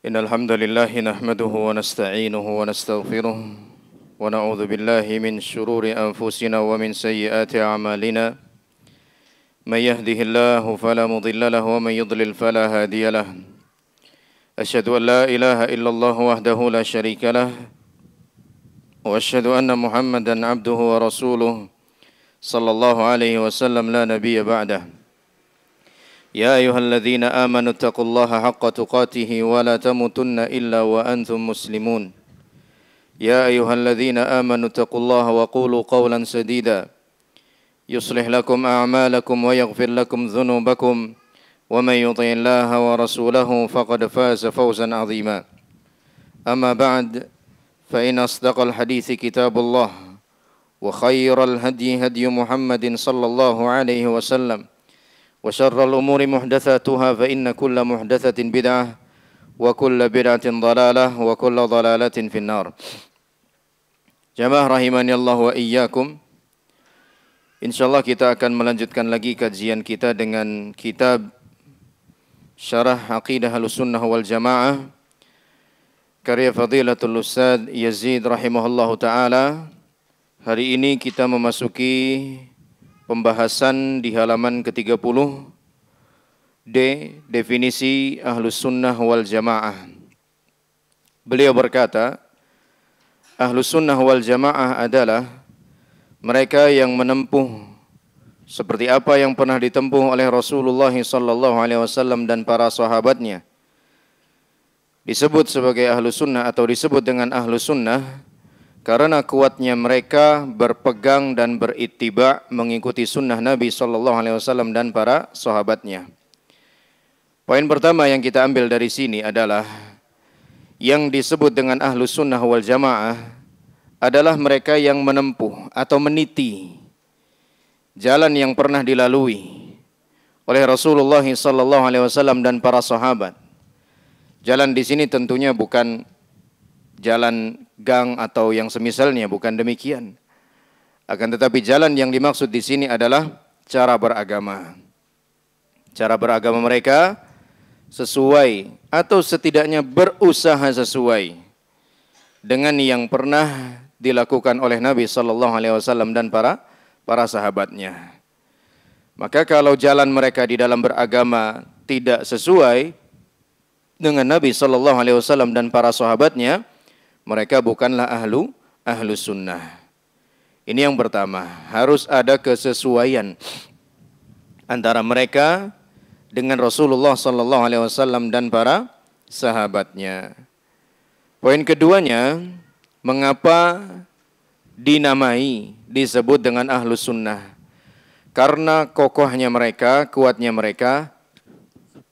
إن الحمد لله نحمده ونستعينه ونستغفره ونعوذ بالله من شرور أنفسنا ومن سيئات أعمالنا من يهده الله فلا مضل له ومن يضلل فلا هادي له أشهد أن لا إله إلا الله وحده لا شريك له وأشهد أن محمدا عبده ورسوله صلى الله عليه وسلم لا نبي بعده يا أيها الذين آمنوا اتقوا الله حق تقاته ولا تموتن إلا وأنتم مسلمون يا أيها الذين آمنوا اتقوا الله وقولوا قولا سديدا يصلح لكم أعمالكم ويغفر لكم ذنوبكم ومن يطع الله ورسوله فقد فاز فوزا عظيما أما بعد فإن أصدق الحديث كتاب الله وخير الهدي هدي محمد صلى الله عليه وسلم وشر الأمور محدثاتها فإن كل محدثة بدعة وكل بدعة ضلالة وكل ضلالة في النار. Jamaah rahimani Allah wa iyyakum. Insyaallah kita akan melanjutkan lagi kajian kita dengan kitab Syarah Aqidah Ahlussunnah wal Jamaah karya Fadilatul Ustaz Yazid rahimahullahu taala. Hari ini kita memasuki pembahasan di halaman ke-30 D. Definisi Ahlus Sunnah wal Jamaah. Beliau berkata, Ahlus Sunnah wal Jamaah adalah mereka yang menempuh seperti apa yang pernah ditempuh oleh Rasulullah SAW dan para sahabatnya. Disebut sebagai Ahlus Sunnah atau disebut dengan Ahlus Sunnah karena kuatnya mereka berpegang dan berittiba mengikuti sunnah Nabi SAW dan para sahabatnya. Poin pertama yang kita ambil dari sini adalah yang disebut dengan Ahlus Sunnah wal Jamaah adalah mereka yang menempuh atau meniti jalan yang pernah dilalui oleh Rasulullah SAW dan para sahabat. Jalan di sini tentunya bukan jalan gang atau yang semisalnya, bukan demikian. Akan tetapi jalan yang dimaksud di sini adalah cara beragama. Cara beragama mereka sesuai atau setidaknya berusaha sesuai dengan yang pernah dilakukan oleh Nabi SAW dan para sahabatnya. Maka kalau jalan mereka di dalam beragama tidak sesuai dengan Nabi SAW dan para sahabatnya, mereka bukanlah ahlus sunnah. Ini yang pertama, harus ada kesesuaian antara mereka dengan Rasulullah SAW dan para sahabatnya. Poin keduanya, mengapa disebut dengan ahlus sunnah? Karena kokohnya mereka, kuatnya mereka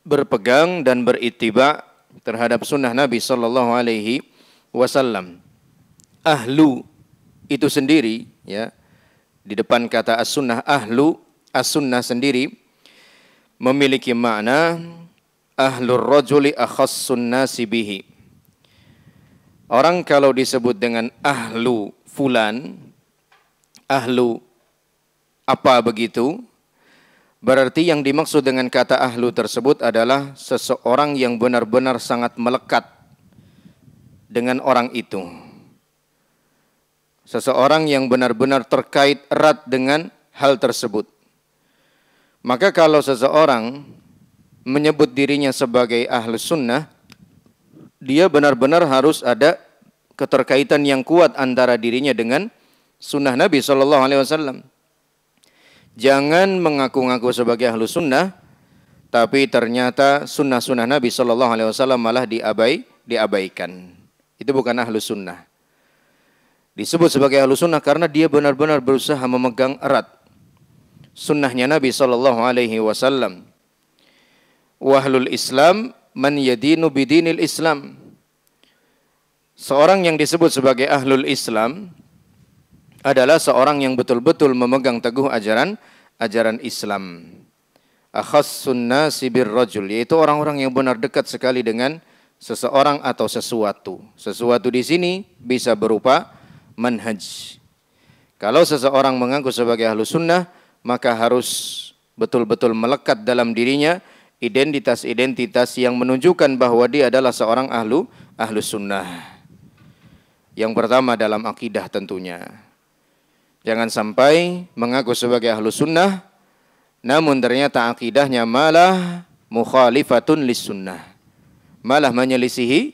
berpegang dan berittiba terhadap sunnah Nabi SAW. Ahlu itu sendiri, ya, di depan kata as-sunnah ahlu, as-sunnah sendiri memiliki makna ahlur rajuli akhassun nasi bihi. Orang kalau disebut dengan ahlu fulan, ahlu apa begitu, berarti yang dimaksud dengan kata ahlu tersebut adalah seseorang yang benar-benar sangat melekat dengan orang itu. Seseorang yang benar-benar terkait erat dengan hal tersebut. Maka kalau seseorang menyebut dirinya sebagai ahlus sunnah, dia benar-benar harus ada keterkaitan yang kuat antara dirinya dengan sunnah Nabi SAW. Jangan mengaku-ngaku sebagai ahlus sunnah, tapi ternyata sunnah-sunnah Nabi SAW malah diabaikan. Itu bukan ahlus sunnah. Disebut sebagai ahlus sunnah karena dia benar-benar berusaha memegang erat sunnahnya Nabi SAW. Wahlul Islam man yadinu bidinil Islam. Seorang yang disebut sebagai ahlul Islam adalah seorang yang betul-betul memegang teguh ajaran Islam. Akhassun nasi birrajul, yaitu orang-orang yang benar dekat sekali dengan seseorang atau sesuatu. Sesuatu di sini bisa berupa manhaj. Kalau seseorang mengaku sebagai ahlus sunnah, maka harus betul-betul melekat dalam dirinya identitas-identitas yang menunjukkan bahwa dia adalah seorang ahlus sunnah. Yang pertama dalam akidah tentunya. Jangan sampai mengaku sebagai ahlus sunnah, namun ternyata akidahnya malah mukhalifatun lis sunnah. Malah menyelisihi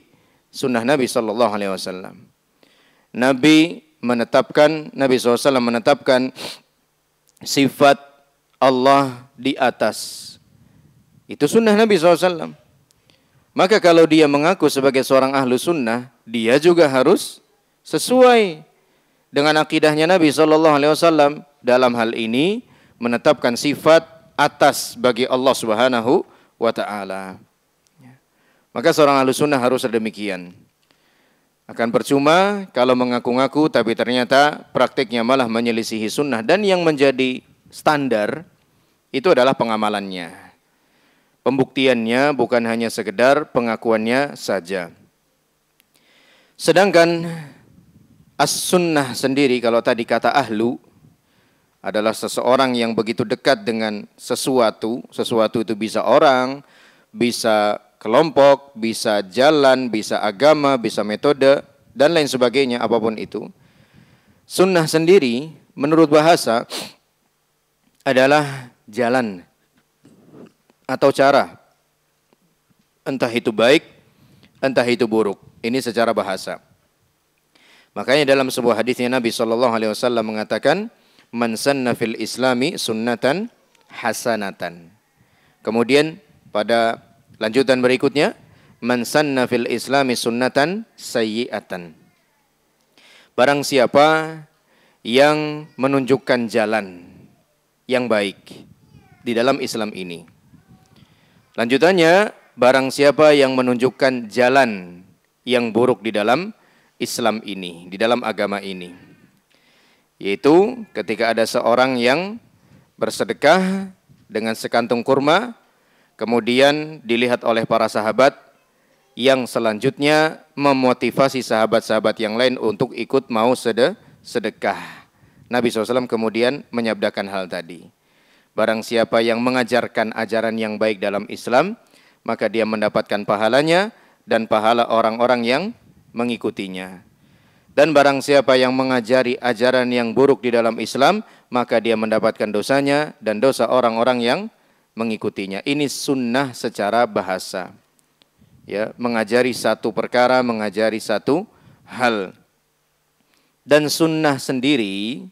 sunnah Nabi SAW. Nabi SAW menetapkan sifat Allah di atas. Itu sunnah Nabi SAW. Maka kalau dia mengaku sebagai seorang ahlu sunnah, dia juga harus sesuai dengan akidahnya Nabi SAW. Dalam hal ini menetapkan sifat atas bagi Allah Subhanahu wa ta'ala. Maka seorang ahlu sunnah harus demikian. Akan percuma kalau mengaku-ngaku tapi ternyata praktiknya malah menyelisihi sunnah. Dan yang menjadi standar itu adalah pengamalannya. Pembuktiannya bukan hanya sekedar pengakuannya saja. Sedangkan as-sunnah sendiri, kalau tadi kata ahlu, adalah seseorang yang begitu dekat dengan sesuatu. Sesuatu itu bisa orang, bisa kelompok, bisa jalan, bisa agama, bisa metode, dan lain sebagainya, apapun itu. Sunnah sendiri, menurut bahasa, adalah jalan atau cara. Entah itu baik, entah itu buruk. Ini secara bahasa. Makanya dalam sebuah hadisnya Nabi SAW mengatakan, man sanna fil islami sunnatan hasanatan. Kemudian pada lanjutan berikutnya, man sanna fil islami sunnatan sayyi'atan. Barang siapa yang menunjukkan jalan yang baik di dalam Islam ini. Lanjutannya, barang siapa yang menunjukkan jalan yang buruk di dalam Islam ini, di dalam agama ini. Yaitu ketika ada seorang yang bersedekah dengan sekantung kurma, kemudian dilihat oleh para sahabat yang selanjutnya memotivasi sahabat-sahabat yang lain untuk ikut mau sedekah. Nabi SAW kemudian menyabdakan hal tadi. Barang siapa yang mengajarkan ajaran yang baik dalam Islam, maka dia mendapatkan pahalanya dan pahala orang-orang yang mengikutinya. Dan barang siapa yang mengajari ajaran yang buruk di dalam Islam, maka dia mendapatkan dosanya dan dosa orang-orang yang mengikutinya. Ini sunnah secara bahasa. Ya, mengajari satu perkara, mengajari satu hal. Dan sunnah sendiri,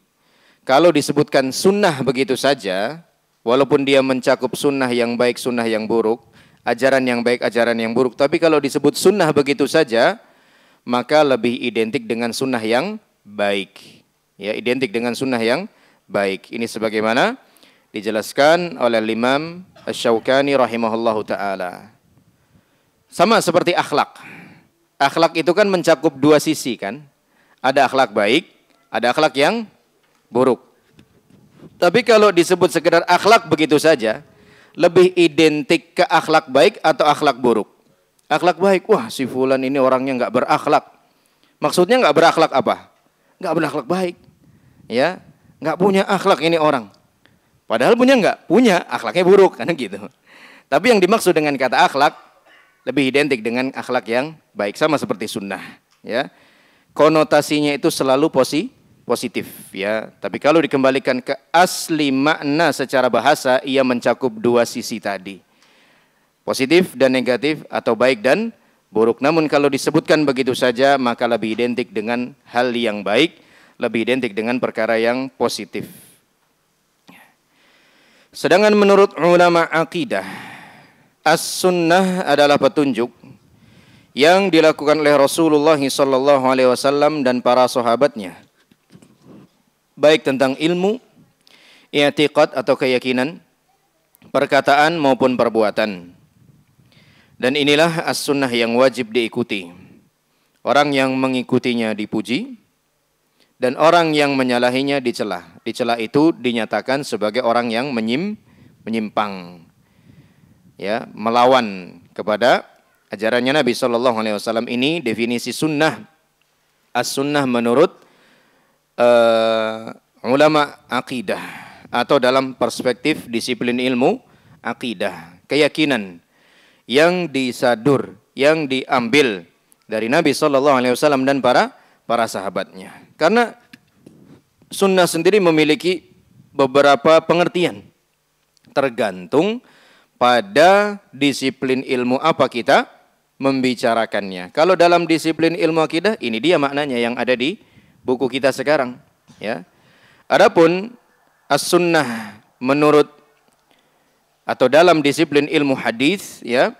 kalau disebutkan sunnah begitu saja, walaupun dia mencakup sunnah yang baik, sunnah yang buruk, ajaran yang baik, ajaran yang buruk, tapi kalau disebut sunnah begitu saja, maka lebih identik dengan sunnah yang baik. Ya, identik dengan sunnah yang baik. Ini sebagaimana dijelaskan oleh Imam Asy-Syaukani rahimahullahu ta'ala. Sama seperti akhlak. Akhlak itu kan mencakup dua sisi kan. Ada akhlak baik, ada akhlak yang buruk. Tapi kalau disebut sekedar akhlak begitu saja, lebih identik ke akhlak baik atau akhlak buruk? Akhlak baik, wah si fulan ini orangnya nggak berakhlak. Maksudnya nggak berakhlak apa? Nggak berakhlak baik. Ya, nggak punya akhlak ini orang. Padahal punya nggak? Punya, akhlaknya buruk, kan gitu. Tapi yang dimaksud dengan kata akhlak lebih identik dengan akhlak yang baik, sama seperti sunnah. Ya, konotasinya itu selalu positif. Ya, tapi kalau dikembalikan ke asli makna secara bahasa, ia mencakup dua sisi tadi. Positif dan negatif atau baik dan buruk. Namun kalau disebutkan begitu saja, maka lebih identik dengan hal yang baik, lebih identik dengan perkara yang positif. Sedangkan menurut ulama akidah, as-sunnah adalah petunjuk yang dilakukan oleh Rasulullah SAW dan para sahabatnya, baik tentang ilmu, i'tiqad atau keyakinan, perkataan maupun perbuatan. Dan inilah as-sunnah yang wajib diikuti. Orang yang mengikutinya dipuji, dan orang yang menyalahinya dicela. Dicela itu dinyatakan sebagai orang yang menyimpang, ya, melawan kepada ajarannya Nabi SAW. Ini definisi sunnah. As-sunnah menurut ulama akidah atau dalam perspektif disiplin ilmu akidah. keyakinan yang disadur, yang diambil dari Nabi SAW dan para sahabatnya. Karena sunnah sendiri memiliki beberapa pengertian, tergantung pada disiplin ilmu apa kita membicarakannya. Kalau dalam disiplin ilmu akidah, ini dia maknanya yang ada di buku kita sekarang, ya. Adapun as-sunnah menurut atau dalam disiplin ilmu hadis, ya,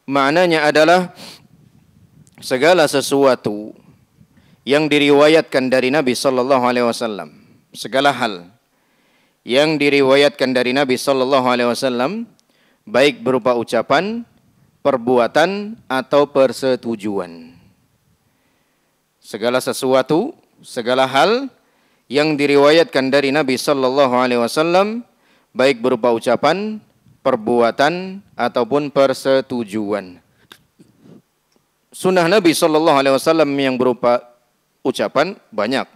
maknanya adalah segala sesuatu yang diriwayatkan dari Nabi sallallahu alaihi wasallam, segala hal yang diriwayatkan dari Nabi sallallahu alaihi wasallam, baik berupa ucapan, perbuatan atau persetujuan. Segala sesuatu, segala hal yang diriwayatkan dari Nabi sallallahu alaihi wasallam, baik berupa ucapan, perbuatan ataupun persetujuan. Sunnah Nabi sallallahu alaihi wasallam yang berupa ucapan banyak,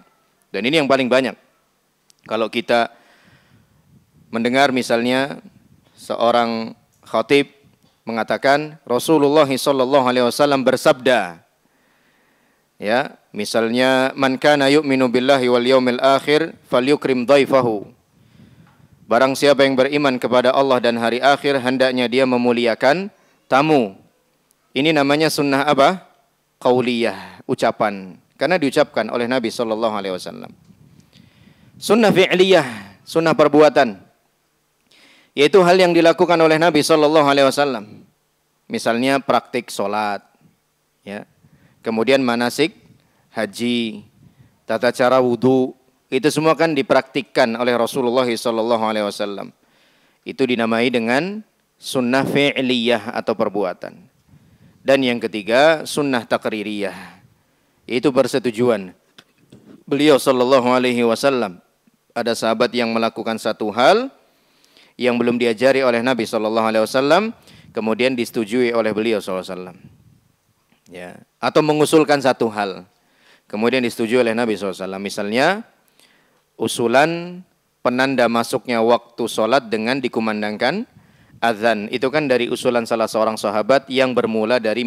dan ini yang paling banyak. Kalau kita mendengar misalnya seorang khatib mengatakan Rasulullah sallallahu alaihi wasallam bersabda, ya, misalnya man kana yu'minu billahi wal yaumil akhir falyukrim dhaifahu. Barang siapa yang beriman kepada Allah dan hari akhir, hendaknya dia memuliakan tamu. Ini namanya sunnah apa? Qauliyah, ucapan. Karena diucapkan oleh Nabi sallallahu alaihi wasallam. Sunnah fi'liyah, sunnah perbuatan, yaitu hal yang dilakukan oleh Nabi sallallahu alaihi wasallam. Misalnya praktik salat, ya. Kemudian manasik haji, tata cara wudu, itu semua kan dipraktikkan oleh Rasulullah sallallahu alaihi wasallam. Itu dinamai dengan sunnah fi'liyah atau perbuatan. Dan yang ketiga, sunnah taqririyah, yaitu persetujuan beliau sallallahu alaihi wasallam. Ada sahabat yang melakukan satu hal yang belum diajari oleh Nabi sallallahu alaihi wasallam, kemudian disetujui oleh beliau sallallahu alaihi wasallam. Ya, atau mengusulkan satu hal, kemudian disetujui oleh Nabi SAW. Misalnya, usulan penanda masuknya waktu sholat dengan dikumandangkan azan. Itu kan dari usulan salah seorang sahabat yang bermula dari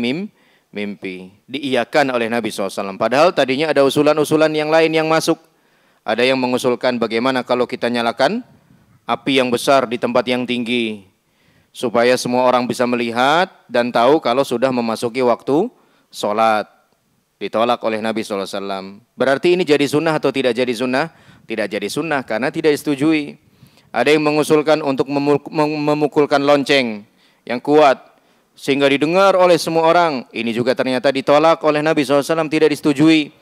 mimpi. Diiyakan oleh Nabi SAW. Padahal tadinya ada usulan-usulan yang lain yang masuk. Ada yang mengusulkan bagaimana kalau kita nyalakan api yang besar di tempat yang tinggi, supaya semua orang bisa melihat dan tahu kalau sudah memasuki waktu sholat. Ditolak oleh Nabi SAW. Berarti ini jadi sunnah atau tidak jadi sunnah? Tidak jadi sunnah karena tidak disetujui. Ada yang mengusulkan untuk memukulkan lonceng yang kuat sehingga didengar oleh semua orang. Ini juga ternyata ditolak oleh Nabi SAW, tidak disetujui.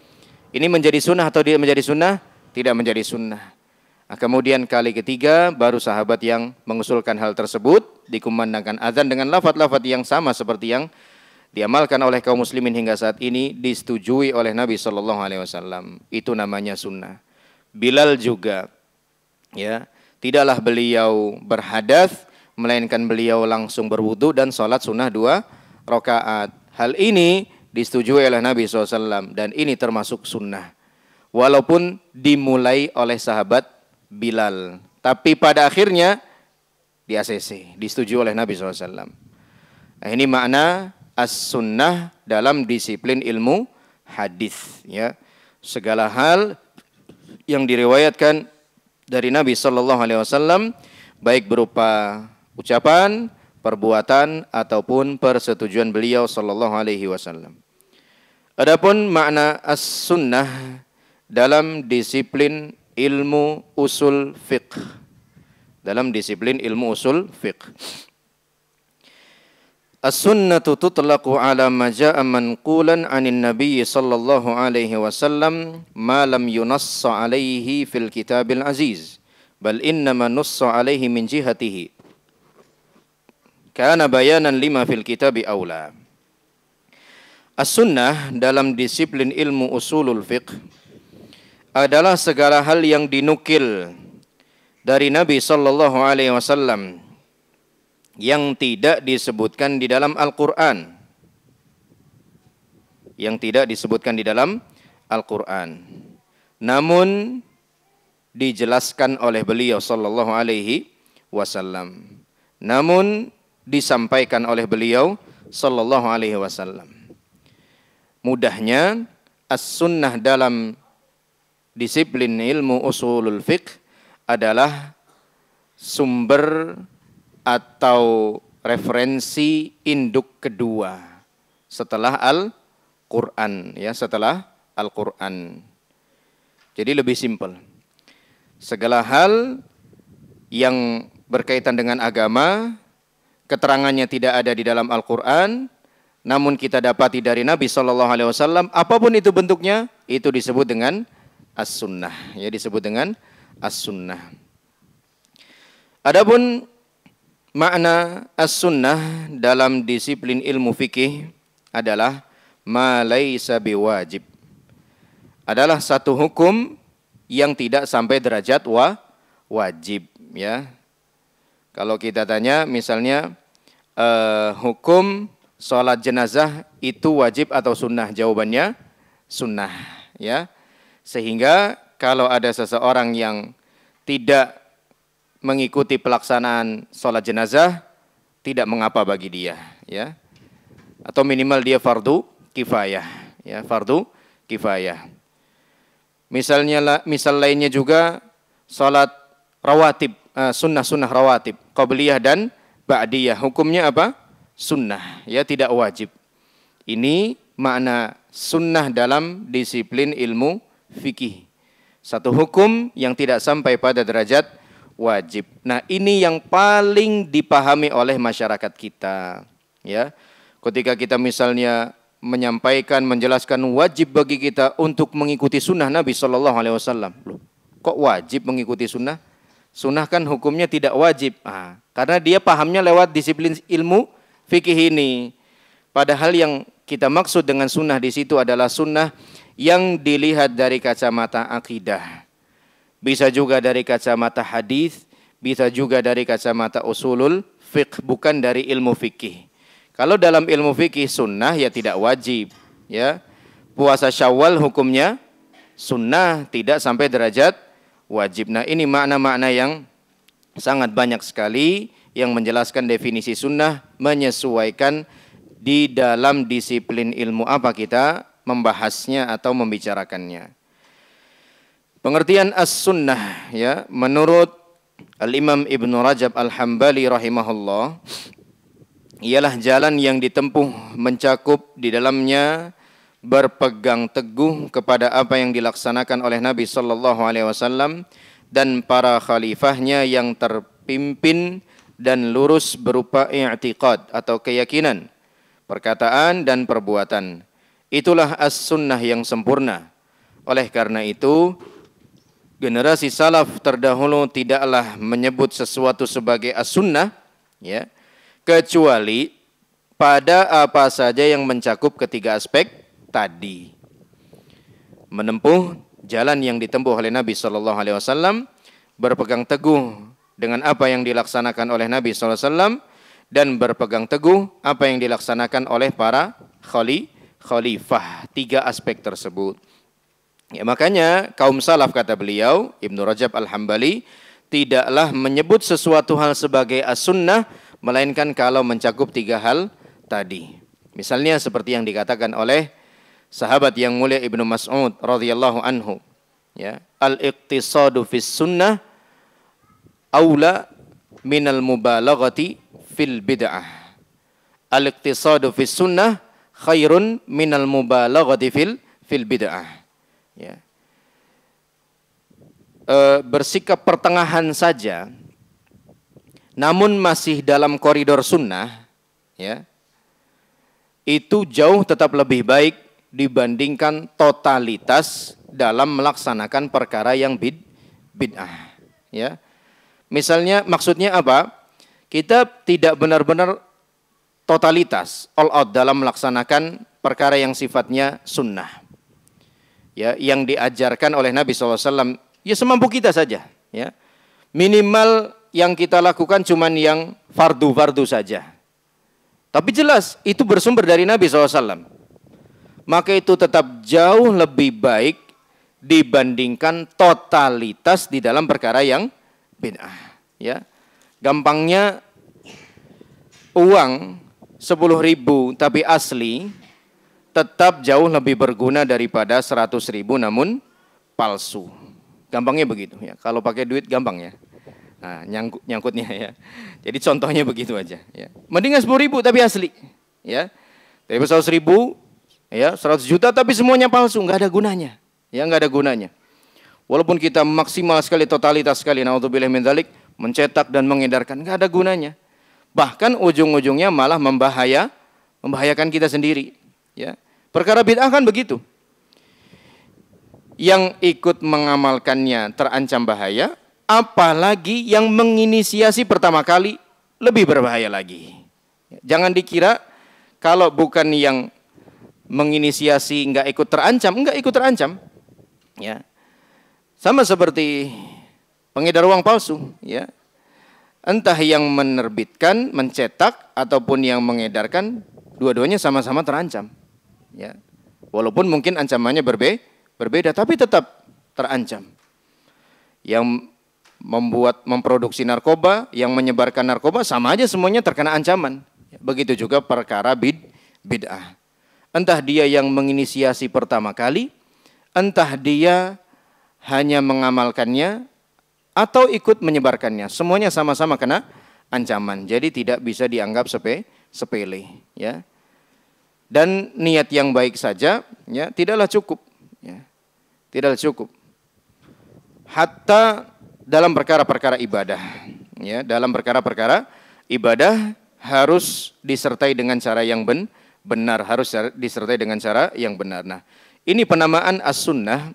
Ini menjadi sunnah atau tidak menjadi sunnah? Tidak menjadi sunnah. Nah, kemudian kali ketiga baru sahabat yang mengusulkan hal tersebut, dikumandangkan azan dengan lafaz-lafaz yang sama seperti yang diamalkan oleh kaum muslimin hingga saat ini, disetujui oleh Nabi sallallahu alaihi wasallam. Itu namanya sunnah. Bilal juga, ya, tidaklah beliau berhadas, melainkan beliau langsung berwudu dan sholat sunnah 2 rakaat. Hal ini disetujui oleh Nabi SAW dan ini termasuk sunnah. Walaupun dimulai oleh sahabat Bilal, tapi pada akhirnya di ACC, disetujui oleh Nabi SAW. Nah, ini makna as-sunnah dalam disiplin ilmu hadis, ya. Segala hal yang diriwayatkan dari Nabi sallallahu alaihi wasallam, baik berupa ucapan, perbuatan ataupun persetujuan beliau sallallahu alaihi wasallam. Adapun makna as-sunnah dalam disiplin ilmu usul fiqh. Dalam disiplin ilmu usul fiqh. As-sunnatu tutlaqu ala ma jaa'a manqulan 'anin nabiy sallallahu alaihi wasallam ma lam yunassa alaihi fil kitabil aziz bal innama nussa alaihi min jihatihi kana bayanan lima fil kitabi aula. As-sunnah dalam disiplin ilmu usulul fiqh adalah segala hal yang dinukil dari Nabi sallallahu alaihi wasallam yang tidak disebutkan di dalam Al-Quran. Yang tidak disebutkan di dalam Al-Quran. Namun dijelaskan oleh beliau sallallahu alaihi wasallam. Namun disampaikan oleh beliau sallallahu alaihi wasallam. Mudahnya as-sunnah dalam disiplin ilmu usulul fiqh adalah sumber atau referensi induk kedua setelah Al-Qur'an, ya, setelah Al-Qur'an. Jadi lebih simpel. Segala hal yang berkaitan dengan agama, keterangannya tidak ada di dalam Al-Qur'an, namun kita dapati dari Nabi SAW, apapun itu bentuknya, itu disebut dengan as-sunnah. Ya, disebut dengan as-sunnah. Adapun makna as-sunnah dalam disiplin ilmu fikih adalah ma laisa biwajib. Adalah satu hukum yang tidak sampai derajat wajib, ya. Kalau kita tanya misalnya hukum sholat jenazah itu wajib atau sunnah? Jawabannya sunnah, ya. Sehingga kalau ada seseorang yang tidak mengikuti pelaksanaan sholat jenazah, tidak mengapa bagi dia, ya. Atau minimal dia fardu kifayah, ya, fardu kifayah. Misal lainnya juga sholat rawatib, sunnah rawatib, qabliyah dan ba'diyah. Hukumnya apa? Sunnah, ya, tidak wajib. Ini makna sunnah dalam disiplin ilmu fikih. Satu hukum yang tidak sampai pada derajat wajib. Nah, ini yang paling dipahami oleh masyarakat kita, ya. Ketika kita misalnya menyampaikan, menjelaskan wajib bagi kita untuk mengikuti sunnah Nabi SAW. Loh, kok wajib mengikuti sunnah? Sunnah kan hukumnya tidak wajib. Karena dia pahamnya lewat disiplin ilmu fikih ini. Padahal yang kita maksud dengan sunnah di situ adalah sunnah yang dilihat dari kacamata akidah. Bisa juga dari kacamata hadis, bisa juga dari kacamata usulul fiqh, bukan dari ilmu fikih. Kalau dalam ilmu fikih sunnah ya tidak wajib, ya. Puasa Syawal hukumnya sunnah, tidak sampai derajat wajib. Nah, ini makna-makna yang sangat banyak sekali yang menjelaskan definisi sunnah, menyesuaikan di dalam disiplin ilmu apa kita membahasnya atau membicarakannya. Pengertian as-sunnah, ya, menurut Al-Imam Ibnu Rajab Al-Hambali rahimahullah, ialah jalan yang ditempuh mencakup di dalamnya berpegang teguh kepada apa yang dilaksanakan oleh Nabi sallallahu alaihi wasallam dan para khalifahnya yang terpimpin dan lurus berupa i'tiqad atau keyakinan, perkataan dan perbuatan. Itulah as-sunnah yang sempurna. Oleh karena itu, generasi salaf terdahulu tidaklah menyebut sesuatu sebagai as-sunnah, ya, kecuali pada apa saja yang mencakup ketiga aspek tadi. Menempuh jalan yang ditempuh oleh Nabi SAW, berpegang teguh dengan apa yang dilaksanakan oleh Nabi SAW, dan berpegang teguh apa yang dilaksanakan oleh para khalifah. Tiga aspek tersebut. Ya, makanya kaum salaf, kata beliau Ibnu Rajab Al-Hambali, tidaklah menyebut sesuatu hal sebagai as-sunnah melainkan kalau mencakup tiga hal tadi. Misalnya seperti yang dikatakan oleh sahabat yang mulia Ibnu Mas'ud radhiyallahu anhu, ya, al-iqtisadu fis sunnah aula minal mubalaghati fil bid'ah. Al-iqtisadu fis sunnah khairun minal mubalaghati fil bid'ah. Ya. Bersikap pertengahan saja namun masih dalam koridor sunnah, ya, itu jauh tetap lebih baik dibandingkan totalitas dalam melaksanakan perkara yang bid'ah, ya. Misalnya maksudnya apa? Kita tidak benar-benar totalitas all out dalam melaksanakan perkara yang sifatnya sunnah, ya, yang diajarkan oleh Nabi SAW, ya semampu kita saja, ya. Minimal yang kita lakukan cuman yang fardu-fardu saja. Tapi jelas itu bersumber dari Nabi SAW. Maka itu tetap jauh lebih baik dibandingkan totalitas di dalam perkara yang bid'ah, ya. Gampangnya uang 10.000 tapi asli tetap jauh lebih berguna daripada 100.000 namun palsu. Gampangnya begitu ya. Kalau pakai duit gampang ya. Nah, nyangkutnya ya. Jadi contohnya begitu aja ya. Mendingan 10.000 tapi asli ya. Tapi 100.000 ya, 100 juta tapi semuanya palsu, nggak ada gunanya. Ya, nggak ada gunanya. Walaupun kita maksimal sekali, totalitas sekali, naudzubillah min dzalik, mencetak dan mengedarkan, nggak ada gunanya. Bahkan ujung-ujungnya malah membahayakan kita sendiri. Ya, perkara bid'ah kan begitu. Yang ikut mengamalkannya terancam bahaya, apalagi yang menginisiasi pertama kali lebih berbahaya lagi. Jangan dikira kalau bukan yang menginisiasi nggak ikut terancam. Ya, sama seperti pengedar uang palsu. Ya, entah yang menerbitkan, mencetak ataupun yang mengedarkan, dua-duanya sama-sama terancam. Ya, walaupun mungkin ancamannya berbeda, tapi tetap terancam. Yang memproduksi narkoba, yang menyebarkan narkoba, sama aja semuanya terkena ancaman. Begitu juga perkara bid'ah. Entah dia yang menginisiasi pertama kali, entah dia hanya mengamalkannya atau ikut menyebarkannya, semuanya sama-sama kena ancaman. Jadi tidak bisa dianggap sepele, ya. Dan niat yang baik saja, ya, tidaklah cukup, ya. Tidaklah cukup. Hatta dalam perkara-perkara ibadah, ya, dalam perkara-perkara ibadah harus disertai dengan cara yang benar, harus disertai dengan cara yang benar. Nah, ini penamaan as-sunnah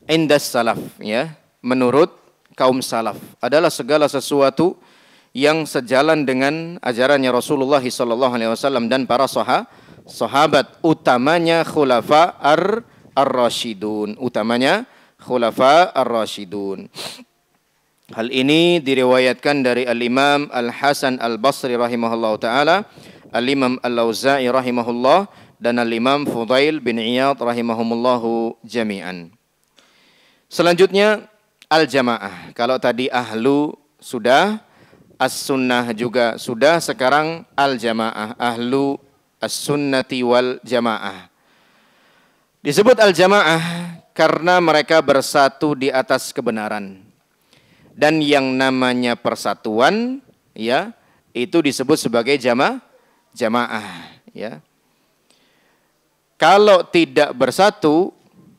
indas salaf, ya, menurut kaum salaf adalah segala sesuatu yang sejalan dengan ajarannya Rasulullah SAW dan para sahabat, utamanya khulafa ar-rasyidun, Hal ini diriwayatkan dari Al-Imam Al-Hasan Al-Basri rahimahullah ta'ala, Al-Imam Al-Auza'i rahimahullah, dan Al-Imam Fudail bin Iyad rahimahumullahu jami'an. Selanjutnya al-jamaah. Kalau tadi ahlu sudah, as-sunnah juga sudah, sekarang al-jamaah, ahlu as-sunnati wal jamaah. Disebut al-jamaah karena mereka bersatu di atas kebenaran. Dan yang namanya persatuan, ya, itu disebut sebagai jamaah, ya. Kalau tidak bersatu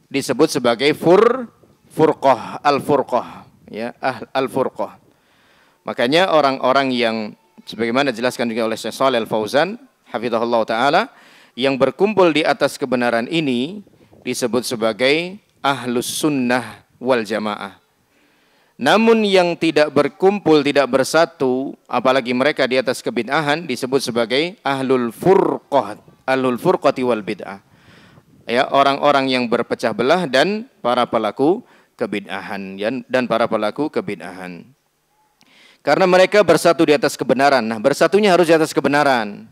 disebut sebagai furqah, al-furqah, ya, al-furqah. Makanya orang-orang yang sebagaimana dijelaskan juga oleh Syekh Shalih Al-Fauzan hafizahullah taala, yang berkumpul di atas kebenaran ini disebut sebagai ahlus sunnah wal jamaah. Namun yang tidak berkumpul, tidak bersatu, apalagi mereka di atas kebid'ahan, disebut sebagai ahlul furqati wal bid'ah. Ya, orang-orang yang berpecah belah dan para pelaku kebid'ahan, dan para pelaku kebid'ahan. Karena mereka bersatu di atas kebenaran. Nah, bersatunya harus di atas kebenaran.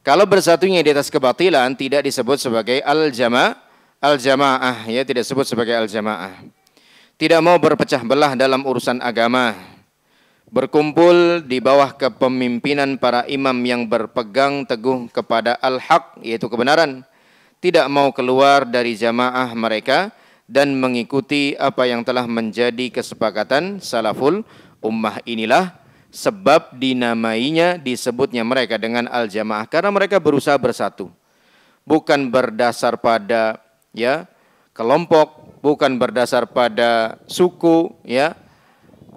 Kalau bersatunya di atas kebatilan, tidak disebut sebagai al-jamaah, ya, tidak disebut sebagai al-jamaah. Tidak mau berpecah belah dalam urusan agama. Berkumpul di bawah kepemimpinan para imam yang berpegang teguh kepada al-haq, yaitu kebenaran. Tidak mau keluar dari jamaah mereka dan mengikuti apa yang telah menjadi kesepakatan salaful ummah. Inilah sebab dinamainya, disebutnya mereka dengan al-jamaah, karena mereka berusaha bersatu. Bukan berdasar pada, ya, kelompok, bukan berdasar pada suku, ya,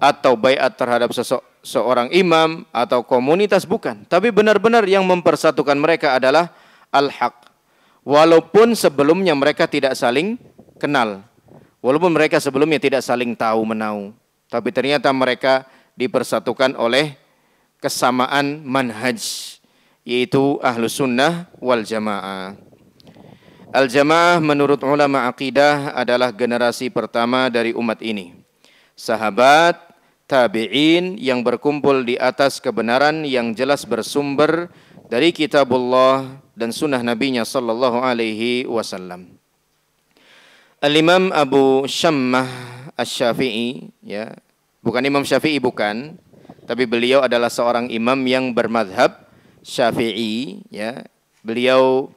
atau baiat terhadap seorang imam atau komunitas, bukan. Tapi benar-benar yang mempersatukan mereka adalah al-haq. Walaupun sebelumnya mereka tidak saling kenal, walaupun mereka sebelumnya tidak saling tahu menau, tapi ternyata mereka dipersatukan oleh kesamaan manhaj, yaitu ahlus sunnah wal jamaah. Al-jamaah menurut ulama akidah adalah generasi pertama dari umat ini. Sahabat, tabi'in yang berkumpul di atas kebenaran yang jelas bersumber dari kitabullah dan sunnah nabinya sallallahu alaihi wasallam. Al-Imam Abu Shammah Asy-Syafi'i, ya, bukan Imam Syafi'i, bukan, tapi beliau adalah seorang imam yang bermadhab Syafi'i, ya. Beliau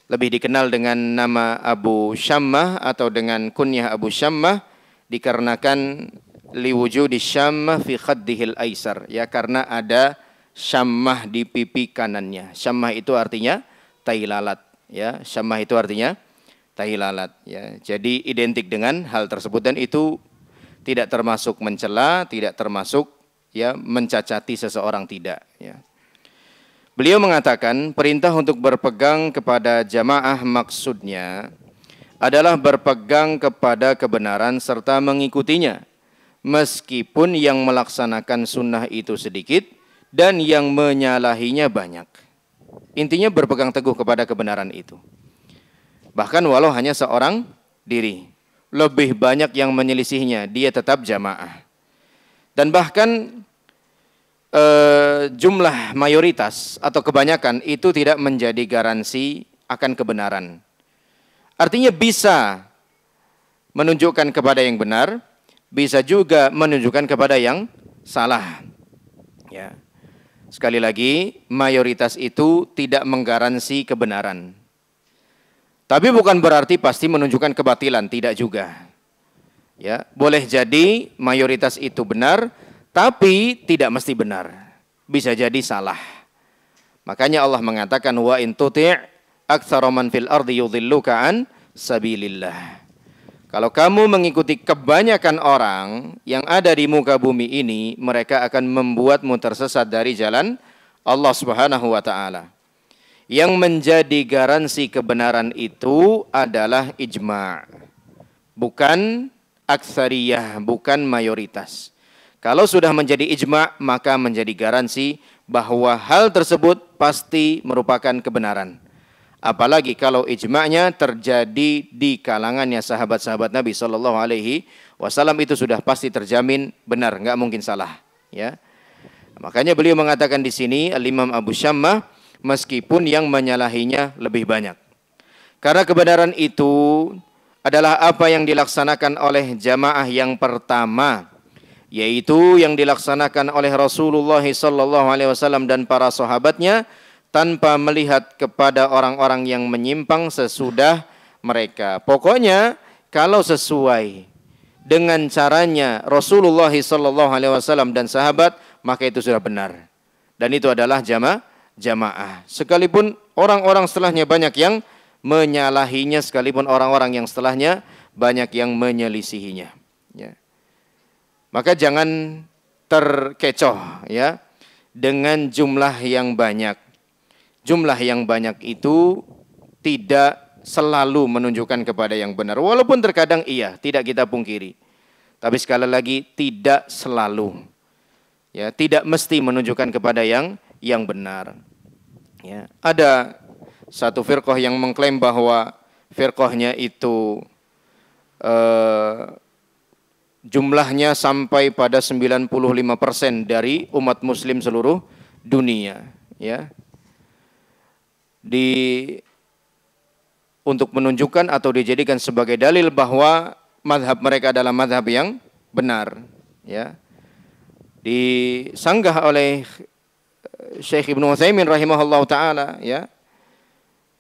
lebih dikenal dengan nama Abu Syammah atau dengan kunyah Abu Syammah dikarenakan liwujudi Syammah fi khaddihil aisar, ya, karena ada Syammah di pipi kanannya. Syammah itu artinya tai lalat, ya. Syammah itu artinya tai lalat, ya. Jadi identik dengan hal tersebut dan itu tidak termasuk mencela, tidak termasuk, ya, mencacati seseorang, tidak, ya. Beliau mengatakan perintah untuk berpegang kepada jamaah maksudnya adalah berpegang kepada kebenaran serta mengikutinya, meskipun yang melaksanakan sunnah itu sedikit dan yang menyalahinya banyak. Intinya berpegang teguh kepada kebenaran itu. Bahkan walau hanya seorang diri, lebih banyak yang menyelisihinya, dia tetap jamaah. Dan bahkan jumlah mayoritas atau kebanyakan itu tidak menjadi garansi akan kebenaran. Artinya bisa menunjukkan kepada yang benar, bisa juga menunjukkan kepada yang salah, ya. Sekali lagi, mayoritas itu tidak menggaransi kebenaran. Tapi bukan berarti pasti menunjukkan kebatilan, tidak juga. Ya, boleh jadi mayoritas itu benar, tapi tidak mesti benar. Bisa jadi salah. Makanya Allah mengatakan wa in tuti' aktsara man fil ardi yudhilluka an sabilillah. Kalau kamu mengikuti kebanyakan orang yang ada di muka bumi ini, mereka akan membuatmu tersesat dari jalan Allah Subhanahu wa taala. Yang menjadi garansi kebenaran itu adalah ijma', bukan aktsariyah, bukan mayoritas. Kalau sudah menjadi ijma', maka menjadi garansi bahwa hal tersebut pasti merupakan kebenaran. Apalagi kalau ijma'nya terjadi di kalangannya sahabat-sahabat Nabi Sallallahu Alaihi Wasallam, itu sudah pasti terjamin benar, nggak mungkin salah. Ya, makanya beliau mengatakan di sini Al-Imam Abu Syammah, meskipun yang menyalahinya lebih banyak. Karena kebenaran itu adalah apa yang dilaksanakan oleh jamaah yang pertama, yaitu yang dilaksanakan oleh Rasulullah SAW dan para sahabatnya tanpa melihat kepada orang-orang yang menyimpang sesudah mereka. Pokoknya kalau sesuai dengan caranya Rasulullah SAW dan sahabat, maka itu sudah benar. Dan itu adalah jamaah. Sekalipun orang-orang setelahnya banyak yang menyalahinya, sekalipun orang-orang yang setelahnya banyak yang menyelisihinya, ya. Maka jangan terkecoh, ya, dengan jumlah yang banyak. Jumlah yang banyak itu tidak selalu menunjukkan kepada yang benar. Walaupun terkadang iya, tidak kita pungkiri. Tapi sekali lagi tidak selalu. Ya, tidak mesti menunjukkan kepada yang benar. Ya, ada satu firqah yang mengklaim bahwa firqahnya itu jumlahnya sampai pada 95% dari umat muslim seluruh dunia, ya. Untuk menunjukkan atau dijadikan sebagai dalil bahwa mazhab mereka adalah mazhab yang benar, ya. Disanggah oleh Syekh Ibnu Utsaimin rahimahullah taala, ya.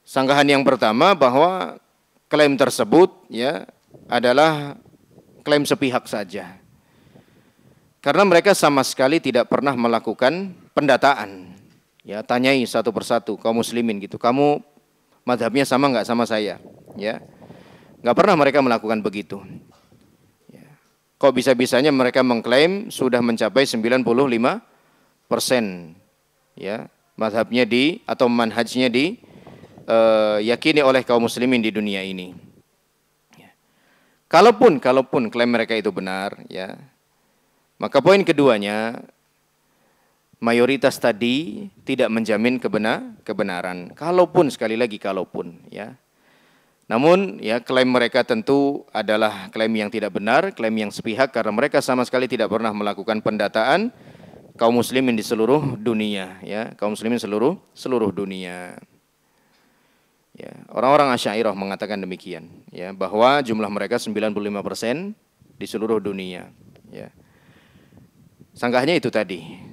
Sanggahan yang pertama bahwa klaim tersebut, ya, adalah klaim sepihak saja. Karena mereka sama sekali tidak pernah melakukan pendataan. Ya, tanyai satu persatu kaum muslimin gitu. Kamu mazhabnya sama enggak sama saya? Ya. Enggak pernah mereka melakukan begitu. Ya. Kok bisa-bisanya mereka mengklaim sudah mencapai 95%, ya, mazhabnya atau manhajnya yakini oleh kaum muslimin di dunia ini. Ya. Kalaupun klaim mereka itu benar, ya, maka poin keduanya, mayoritas tadi tidak menjamin kebenaran. Kalaupun, sekali lagi kalaupun, ya. Namun, ya, klaim mereka tentu adalah klaim yang tidak benar, klaim yang sepihak, karena mereka sama sekali tidak pernah melakukan pendataan kaum muslimin di seluruh dunia, ya, kaum muslimin seluruh dunia. Ya, orang-orang Asy'ariyah mengatakan demikian, ya, bahwa jumlah mereka 95% di seluruh dunia, ya. Sanggahnya itu tadi,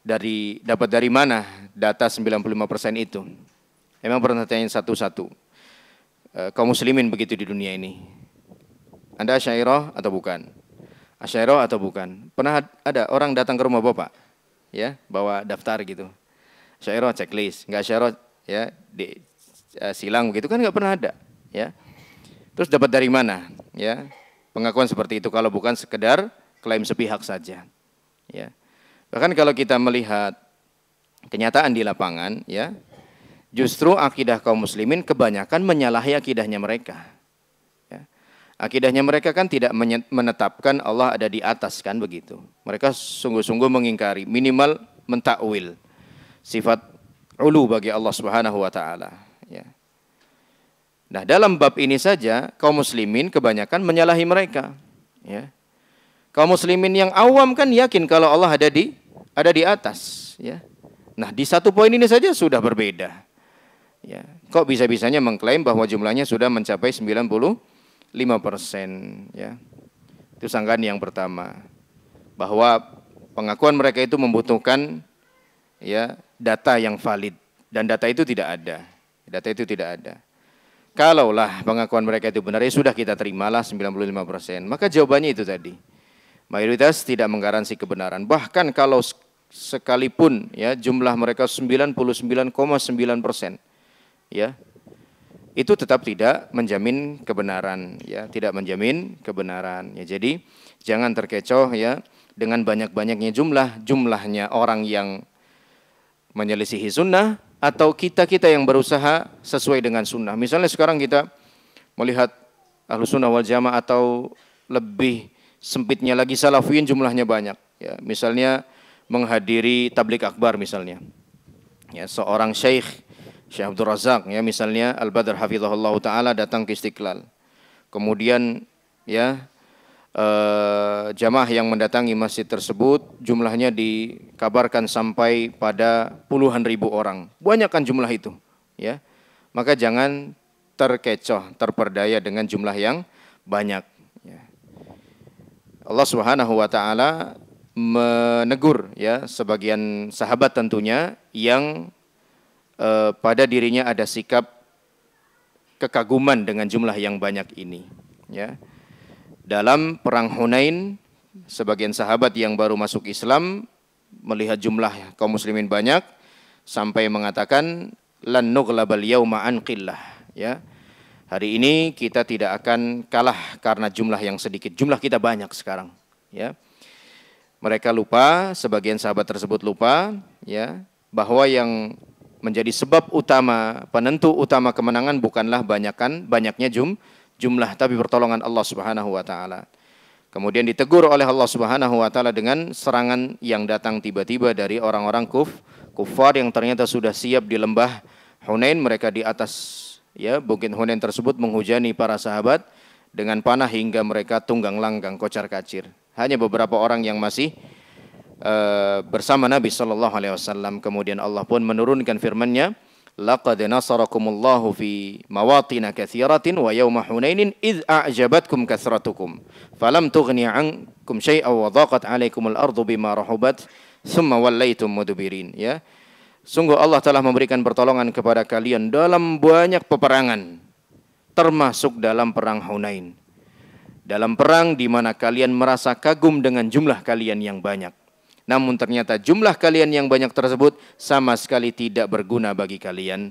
dapat dari mana data 95% itu? Emang pernah tanya satu-satu kaum muslimin begitu di dunia ini? Anda Asy'ariyah atau bukan? Asy'ariyah atau bukan? Pernah ada orang datang ke rumah Bapak, ya, bawa daftar gitu. Asy'ariyah checklist, enggak Asy'ariyah ya silang begitu kan enggak pernah ada, ya. Terus dapat dari mana, ya? Pengakuan seperti itu kalau bukan sekedar klaim sepihak saja, ya. Bahkan kalau kita melihat kenyataan di lapangan, ya, justru akidah kaum muslimin kebanyakan menyalahi akidahnya mereka. Ya. Akidahnya mereka kan tidak menetapkan Allah ada di atas, kan begitu. Mereka sungguh-sungguh mengingkari, minimal mentakwil sifat ulu bagi Allah Subhanahu wa taala, ya. Nah, dalam bab ini saja kaum muslimin kebanyakan menyalahi mereka, ya. Kaum muslimin yang awam kan yakin kalau Allah ada di atas, ya. Nah, di satu poin ini saja sudah berbeda. Ya, kok bisa-bisanya mengklaim bahwa jumlahnya sudah mencapai 95%, ya. Itu sanggahan yang pertama. Bahwa pengakuan mereka itu membutuhkan, ya, data yang valid, dan data itu tidak ada. Data itu tidak ada. Kalaulah pengakuan mereka itu benar, ya sudah kita terimalah 95%. Maka jawabannya itu tadi. Mayoritas tidak menggaransi kebenaran. Bahkan kalau sekalipun, ya, jumlah mereka 99,9%, ya, itu tetap tidak menjamin kebenaran, ya, tidak menjamin kebenaran, ya. Jadi jangan terkecoh, ya, dengan banyak-banyaknya jumlahnya orang yang menyelisihi sunnah atau kita yang berusaha sesuai dengan sunnah. Misalnya sekarang kita melihat Ahlus Sunnah wal Jamaah atau lebih sempitnya lagi Salafiyin jumlahnya banyak, ya. Misalnya menghadiri tablik akbar misalnya, ya, seorang Syekh Abdul Razak, ya, misalnya Al-Badr hafizahullah taala datang ke Istiqlal. Kemudian, ya, jamaah yang mendatangi masjid tersebut jumlahnya dikabarkan sampai pada puluhan ribu orang. Banyak kan jumlah itu, ya. Maka jangan terkecoh, terperdaya dengan jumlah yang banyak, ya. Allah Subhanahu wa taala menegur, ya, sebagian sahabat tentunya yang pada dirinya ada sikap kekaguman dengan jumlah yang banyak ini, ya. Dalam perang Hunain, sebagian sahabat yang baru masuk Islam melihat jumlah kaum muslimin banyak sampai mengatakan lan nughlabal yauma an qillah, ya. Hari ini kita tidak akan kalah karena jumlah yang sedikit. Jumlah kita banyak sekarang, ya. Mereka lupa, sebagian sahabat tersebut lupa, ya, bahwa yang menjadi sebab utama, penentu utama kemenangan bukanlah banyaknya jumlah, tapi pertolongan Allah Subhanahu wa taala. Kemudian ditegur oleh Allah Subhanahu wa taala dengan serangan yang datang tiba-tiba dari orang-orang kufar yang ternyata sudah siap di lembah Hunain. Mereka di atas, ya, bukit Hunain tersebut menghujani para sahabat dengan panah hingga mereka tunggang langgang, kocar-kacir. Hanya beberapa orang yang masih bersama Nabi sallallahu alaihi wasallam. Kemudian Allah pun menurunkan firman-Nya, laqad nasarakumullahu fi mawatin katsiratin wa yauma hunainin id a'jabatkum kathratukum falam tughni 'ankum syai'an wa dhaqat 'alaikumul ardu bima rahubat tsumma wallaitum mudbirin, ya. Sungguh Allah telah memberikan pertolongan kepada kalian dalam banyak peperangan, termasuk dalam perang Hunain. Dalam perang di mana kalian merasa kagum dengan jumlah kalian yang banyak. Namun ternyata jumlah kalian yang banyak tersebut sama sekali tidak berguna bagi kalian.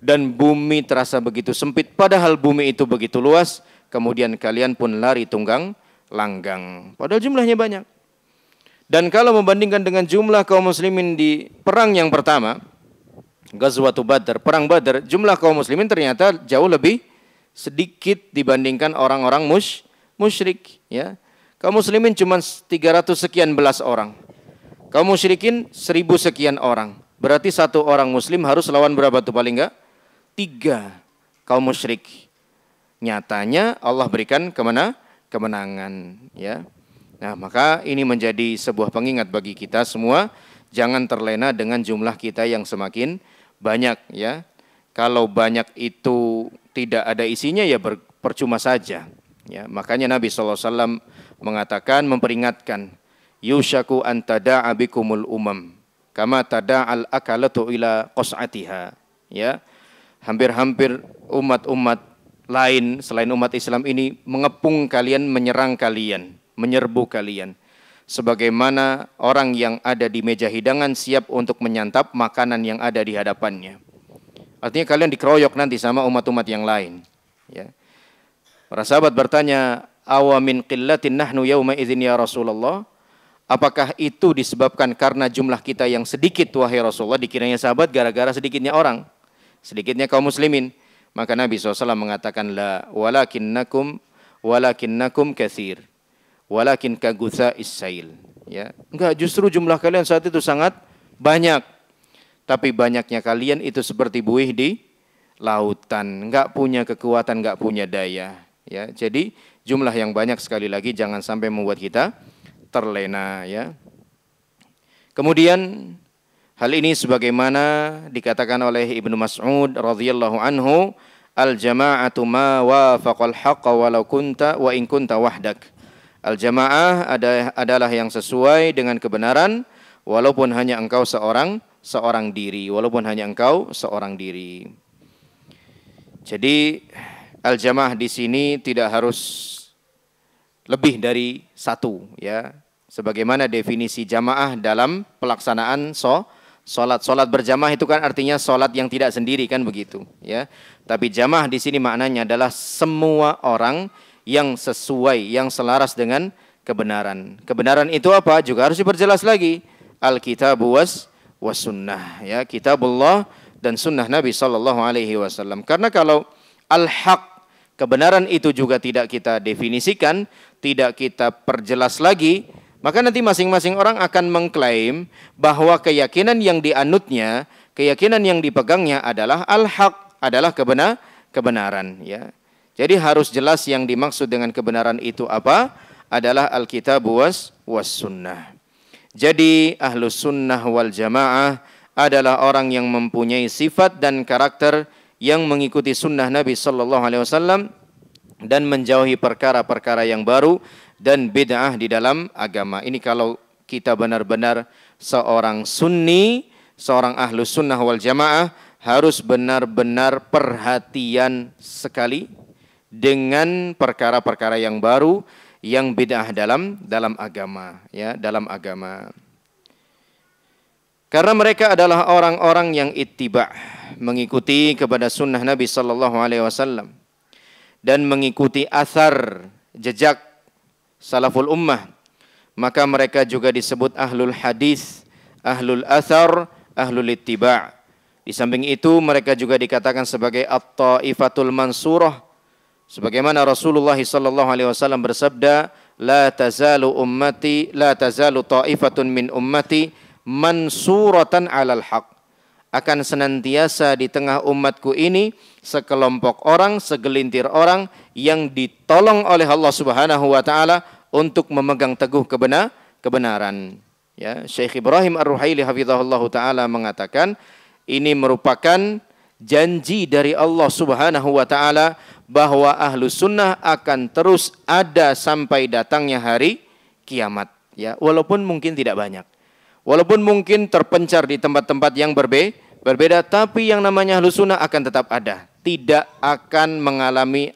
Dan bumi terasa begitu sempit, padahal bumi itu begitu luas. Kemudian kalian pun lari tunggang langgang, padahal jumlahnya banyak. Dan kalau membandingkan dengan jumlah kaum muslimin di perang yang pertama, Ghazwatul Badr, perang Badr, jumlah kaum muslimin ternyata jauh lebih sedikit dibandingkan orang-orang musyrik, ya. Kaum muslimin cuma 300 sekian belas orang. Kaum musyrikin 1000 sekian orang. Berarti satu orang muslim harus lawan berapa tuh paling enggak? 3 kaum musyrik. Nyatanya Allah berikan kemenangan, ya. Nah, maka ini menjadi sebuah pengingat bagi kita semua, jangan terlena dengan jumlah kita yang semakin banyak, ya. Kalau banyak itu tidak ada isinya, ya percuma saja, ya. Makanya Nabi SAW mengatakan, memperingatkan, yushaku an tada'a bikumul umam, kama tada'al akalatu ila qas'atiha. Ya. Hampir-hampir umat-umat lain selain umat Islam ini mengepung kalian, menyerang kalian, menyerbu kalian. Sebagaimana orang yang ada di meja hidangan siap untuk menyantap makanan yang ada di hadapannya. Artinya kalian dikeroyok nanti sama umat-umat yang lain. Ya. Para sahabat bertanya, awa min qillatin nahnu yawma idzin ya Rasulullah? Apakah itu disebabkan karena jumlah kita yang sedikit wahai Rasulullah? Dikiranya sahabat gara-gara sedikitnya orang, sedikitnya kaum muslimin. Maka Nabi SAW mengatakan, la walakinnakum katsir, walakin kagutsa'is sail. Ya, enggak, justru jumlah kalian saat itu sangat banyak. Tapi banyaknya kalian itu seperti buih di lautan, enggak punya kekuatan, enggak punya daya. Ya, jadi jumlah yang banyak sekali lagi jangan sampai membuat kita terlena. Ya. Kemudian hal ini sebagaimana dikatakan oleh Ibnu Mas'ud radhiyallahu anhu, al-jama'atu ma wafaqal haqqa walau kunta wa in kunta wahdak. Al-jamaah adalah yang sesuai dengan kebenaran walaupun hanya engkau seorang diri, walaupun hanya engkau seorang diri. Jadi al-jamaah di sini tidak harus lebih dari satu, ya. Sebagaimana definisi jamaah dalam pelaksanaan Solat berjamaah itu kan artinya solat yang tidak sendiri, kan begitu, ya. Tapi jamaah di sini maknanya adalah semua orang yang sesuai, yang selaras dengan kebenaran. Kebenaran itu apa? Juga harus diperjelas lagi. Al-Kitabu was sunnah, ya, Kitabullah dan sunnah Nabi sallallahu alaihi wasallam. Karena kalau al-haq, kebenaran itu juga tidak kita definisikan, tidak kita perjelas lagi, maka nanti masing-masing orang akan mengklaim bahwa keyakinan yang dianutnya, keyakinan yang dipegangnya adalah al-haq, adalah kebenaran. Ya. Jadi harus jelas yang dimaksud dengan kebenaran itu apa? Adalah Alkitab was sunnah. Jadi ahlus sunnah wal jamaah adalah orang yang mempunyai sifat dan karakter yang mengikuti sunnah Nabi sallallahu alaihi wasallam dan menjauhi perkara-perkara yang baru dan bid'ah di dalam agama. Ini kalau kita benar-benar seorang sunni, seorang ahlus sunnah wal jamaah, harus benar-benar perhatian sekali dengan perkara-perkara yang baru, yang bid'ah dalam agama, ya, dalam agama. Karena mereka adalah orang-orang yang ittiba', mengikuti kepada sunnah Nabi sallallahu alaihi wasallam dan mengikuti athar, jejak salaful ummah, maka mereka juga disebut ahlul hadis, ahlul athar, ahlul ittiba'. Di samping itu mereka juga dikatakan sebagai at-taifatul mansurah, sebagaimana Rasulullah sallallahu alaihi wasallam bersabda, la tazalu taifatun min ummati mansuratan 'alal haq. Akan senantiasa di tengah umatku ini sekelompok orang, segelintir orang yang ditolong oleh Allah Subhanahu wa taala untuk memegang teguh kebenaran. Ya, Syekh Ibrahim Ar-Ruhaili hafizahullah taala mengatakan ini merupakan janji dari Allah Subhanahu wa taala bahwa ahlus sunnah akan terus ada sampai datangnya hari kiamat, ya, walaupun mungkin tidak banyak, walaupun mungkin terpencar di tempat-tempat yang berbeda, tapi yang namanya ahlus sunnah akan tetap ada, tidak akan mengalami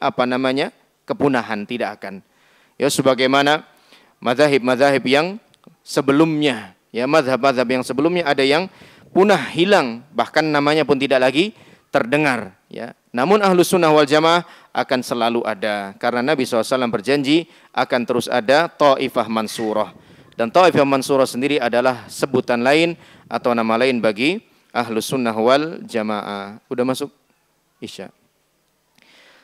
kepunahan, tidak akan. Ya, sebagaimana mazhab-mazhab yang sebelumnya, ya, mazhab-mazhab yang sebelumnya ada yang punah, hilang, bahkan namanya pun tidak lagi terdengar, ya. Namun ahlus sunnah wal jamaah akan selalu ada, karena Nabi SAW berjanji akan terus ada taifah mansurah. Dan taifah mansurah sendiri adalah sebutan lain atau nama lain bagi ahlus sunnah wal jamaah. Udah masuk Isya.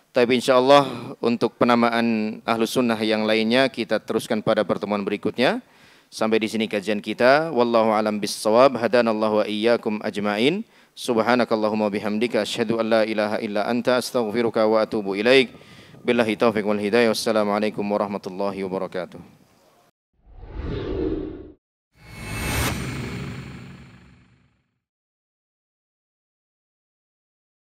Tapi insyaallah untuk penamaan ahlus sunnah yang lainnya kita teruskan pada pertemuan berikutnya. Sampai di sini kajian kita. Wallahu a'lam bissawab. Hadanallahu wa iyyakum ajmain. Subhanakallahumma bihamdika asyhadu an la ilaha illa anta astaghfiruka wa atubu ilaik. Billahi taufiq wal hidayah. Wassalamualaikum warahmatullahi wabarakatuh.